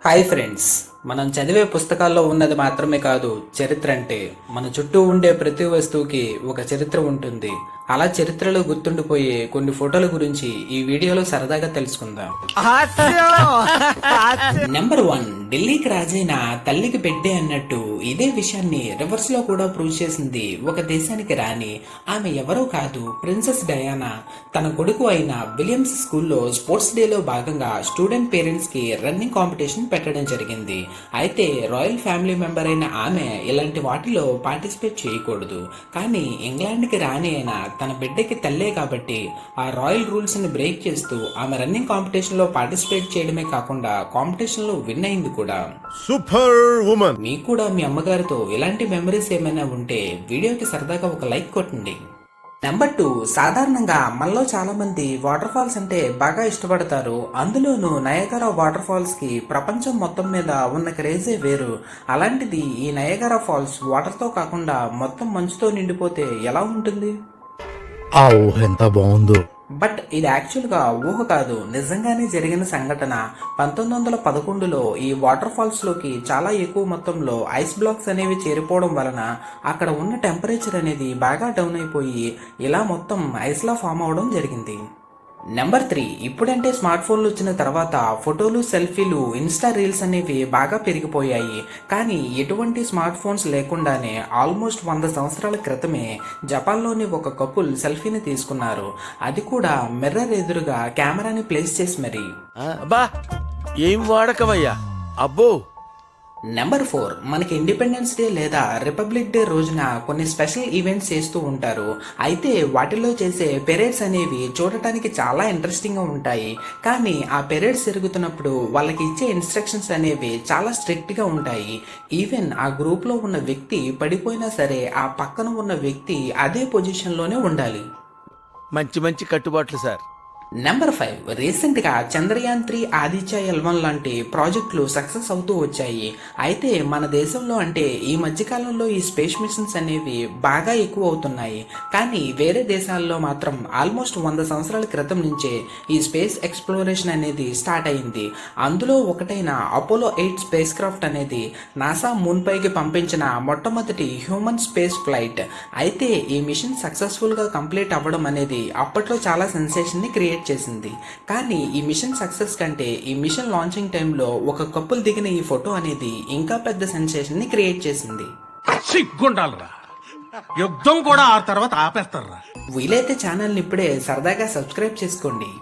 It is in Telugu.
హాయ్ ఫ్రెండ్స్, మనం చదివే పుస్తకాల్లో ఉన్నది మాత్రమే కాదు చరిత్ర అంటే. మన చుట్టూ ఉండే ప్రతి వస్తువుకి ఒక చరిత్ర ఉంటుంది. అలా చరిత్రలో గుర్తుండిపోయే కొన్ని ఫోటోల గురించి ఈ వీడియోలో సరదాగా తెలుసుకుందాం. నెంబర్ 1, ఢిల్లీకి రాజైన తల్లికి బిడ్డే అన్నట్టు ఇదే విషయాన్ని రివర్స్ లో కూడా ప్రూవ్ చేసింది ఒక దేశానికి రాణి. ఆమె ఎవరో కాదు, ప్రిన్సెస్ డయానా. తన కొడుకు అయిన విలియమ్స్ స్కూల్లో స్పోర్ట్స్ డేలో భాగంగా స్టూడెంట్ పేరెంట్స్ కి రన్నింగ్ కాంపిటీషన్ పెట్టడం జరిగింది. అయితే రాయల్ ఫ్యామిలీ మెంబర్ అయిన ఆమె ఇలాంటి వాటిలో పార్టిసిపేట్ చేయకూడదు. కానీ ఇంగ్లాండ్కి రాణి అయిన తన బిడ్డకి తల్లే కాబట్టి ఆ రాయల్ రూల్స్ ని బ్రేక్ చేస్తూ ఆమె రన్నింగ్ కాంపిటీషన్ లో పార్టిసిపేట్ చేయడమే కాకుండా కాంపిటీషన్ లో విన్ అయింది కూడా. Super women. మీకు కూడా మీ అమ్మగారితో ఇలాంటి మెమరీస్ ఏమైనా ఉంటే వీడియోకి సరదాగా ఒక లైక్ కొట్టండి. నెంబర్ 2, సాధారణంగా మనలో చాలా మంది వాటర్ ఫాల్స్ అంటే బాగా ఇష్టపడతారు. అందులోనూ నయగరా వాటర్ ఫాల్స్ కి ప్రపంచం మొత్తం మీద ఉన్న క్రేజే వేరు. అలాంటిది ఈ నయగరా ఫాల్స్ వాటర్ తో కాకుండా మొత్తం మంచుతో నిండిపోతే ఎలా ఉంటుంది? ఆ ఊహ ఎంత బాగుందో. బట్ ఇది యాక్చువల్గా ఊహ కాదు, నిజంగానే జరిగిన సంఘటన. 1911లో ఈ వాటర్ ఫాల్స్ లోకి చాలా ఎక్కువ మొత్తంలో ఐస్ బ్లాక్స్ అనేవి చేరిపోవడం వలన అక్కడ ఉన్న టెంపరేచర్ అనేది బాగా డౌన్ అయిపోయి ఇలా మొత్తం ఐస్ లా ఫామ్ అవడం జరిగింది. నెంబర్ 3, ఇప్పుడంటే స్మార్ట్ ఫోన్లు వచ్చిన తర్వాత ఫోటోలు, సెల్ఫీలు, ఇన్స్టా రీల్స్ అనేవి బాగా పెరిగిపోయాయి. కానీ ఎటువంటి స్మార్ట్ ఫోన్స్ లేకుండానే ఆల్మోస్ట్ 100 సంవత్సరాల క్రితమే జపాన్లోని ఒక కపుల్ సెల్ఫీని తీసుకున్నారు. అది కూడా మిర్రర్ ఎదురుగా కెమెరాని ప్లేస్ చేసి మరి. అబ్బా, ఏం వాడకమయ్యా అబ్బో. నెంబర్ 4, మనకి ఇండిపెండెన్స్ డే లేదా రిపబ్లిక్ డే రోజున కొన్ని స్పెషల్ ఈవెంట్స్ చేస్తూ ఉంటారు. అయితే వాటిలో చేసే పెరేడ్స్ అనేవి చూడటానికి చాలా ఇంట్రెస్టింగ్ గా ఉంటాయి. కానీ ఆ పెరేడ్స్ జరుగుతున్నప్పుడు వాళ్ళకి ఇచ్చే ఇన్స్ట్రక్షన్స్ అనేవి చాలా స్ట్రిక్ట్ గా ఉంటాయి. ఈవెన్ ఆ గ్రూప్ లో ఉన్న వ్యక్తి పడిపోయినా సరే ఆ పక్కన ఉన్న వ్యక్తి అదే పొజిషన్ లోనే ఉండాలి. మంచి మంచి కట్టుబాట్లు సార్. నెంబర్ 5, రీసెంట్ గా చంద్రయాన్ 3, ఆదిత్య L1 లాంటి ప్రాజెక్టులు సక్సెస్ అవుతూ వచ్చాయి. అయితే మన దేశంలో అంటే ఈ మధ్యకాలంలో ఈ స్పేస్ మిషన్స్ అనేవి బాగా ఎక్కువ అవుతున్నాయి. కానీ వేరే దేశాల్లో మాత్రం ఆల్మోస్ట్ 100 సంవత్సరాల క్రితం నుంచే ఈ స్పేస్ ఎక్స్ప్లోరేషన్ అనేది స్టార్ట్ అయింది. అందులో ఒకటైన అపోలో 8 స్పేస్ క్రాఫ్ట్ అనేది నాసా మూన్ పైకి పంపించిన మొట్టమొదటి హ్యూమన్ స్పేస్ ఫ్లైట్. అయితే ఈ మిషన్ సక్సెస్ఫుల్ గా కంప్లీట్ అవ్వడం అనేది అప్పట్లో చాలా సెన్సేషన్ ని క్రియేట్ చేసింది. కానీ ఈ మిషన్ సక్సెస్ కంటే ఈ మిషన్ లాంచింగ్ టైంలో ఒక కపుల్ దిగిన ఈ ఫోటో అనేది ఇంకా పెద్ద సెన్సేషన్ ని క్రియేట్ చేసింది. సిగ్గుండాలరా, యుద్ధం కూడా ఆ తర్వాత ఆపేస్తారా. వీలైతే ఛానల్ ని ఇప్పుడే సరదాగా సబ్స్క్రైబ్ చేసుకోండి.